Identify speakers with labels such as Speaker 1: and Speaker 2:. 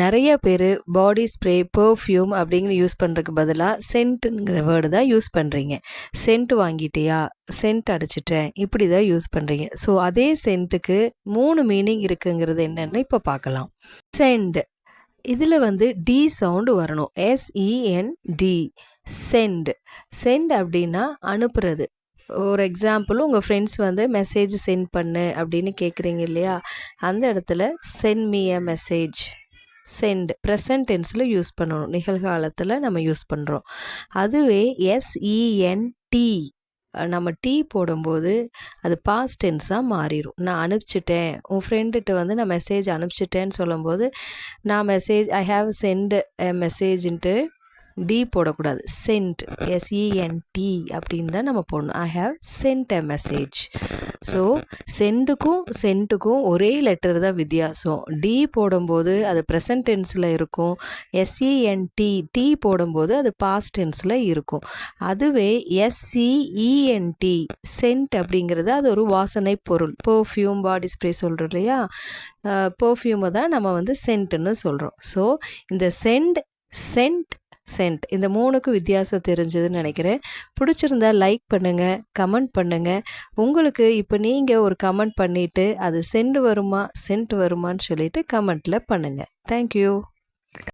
Speaker 1: நிறைய பேர் body spray perfume அப்படிங்கிற யூஸ் பண்ணுறதுக்கு பதிலாக சென்ட்டுங்கிற வேர்டு தான் யூஸ் பண்ணுறீங்க. சென்ட் வாங்கிட்டியா, சென்ட் அடிச்சிட்டேன், இப்படி தான் யூஸ் பண்ணுறீங்க. ஸோ அதே சென்ட்டுக்கு 3 மீனிங் இருக்குங்கிறது என்னென்னு இப்போ பார்க்கலாம். சென்ட், இதில் வந்து டி சவுண்டு வரணும். SEND, send. சென்ட் அப்படின்னா அனுப்புறது. ஒரு எக்ஸாம்பிள், உங்கள் ஃப்ரெண்ட்ஸ் வந்து மெசேஜ் சென்ட் பண்ணு அப்படின்னு கேட்குறீங்க இல்லையா, அந்த இடத்துல send me a message. Send present டென்ஸில் யூஸ் பண்ணணும், நிகழ்காலத்தில் நம்ம யூஸ் பண்ணுறோம். அதுவே SENT நம்ம டீ போடும்போது அது பாஸ்ட் டென்ஸாக மாறிடும். நான் அனுப்பிச்சிட்டேன், உன் ஃப்ரெண்டுகிட்ட வந்து நான் மெசேஜ் அனுப்பிச்சிட்டேன்னு சொல்லும்போது நான் message I have sent a மெசேஜ்ன்ட்டு டி போடக்கூடாது. சென்ட், SENT அப்படின்னு தான் நம்ம போடணும். I have sent a message. So சென்டுக்கும் சென்ட்டுக்கும் ஒரே லெட்டர் தான் வித்தியாசம். டி போடும்போது அது ப்ரெசன்ட் டென்ஸில் இருக்கும். SENT டி போடும்போது அது பாஸ்ட் டென்ஸில் இருக்கும். அதுவே SCENT சென்ட் அப்படிங்கிறது அது ஒரு வாசனை பொருள். பெர்ஃப்யூம், பாடி ஸ்ப்ரே சொல்கிறோம் இல்லையா, பெர்ஃப்யூமை தான் நம்ம வந்து சென்ட்டுன்னு சொல்கிறோம். ஸோ இந்த சென்ட், சென்ட், சென்ட் இந்த 3க்கு வித்தியாசம் தெரிஞ்சதுன்னு நினைக்கிறேன். பிடிச்சிருந்தா லைக் பண்ணுங்கள், கமெண்ட் பண்ணுங்கள். உங்களுக்கு இப்போ நீங்கள் ஒரு கமெண்ட் பண்ணிவிட்டு அது சென்ட் வருமா சென்ட் வருமான்னு சொல்லிவிட்டு கமெண்ட்டில் பண்ணுங்கள். தேங்க்யூ.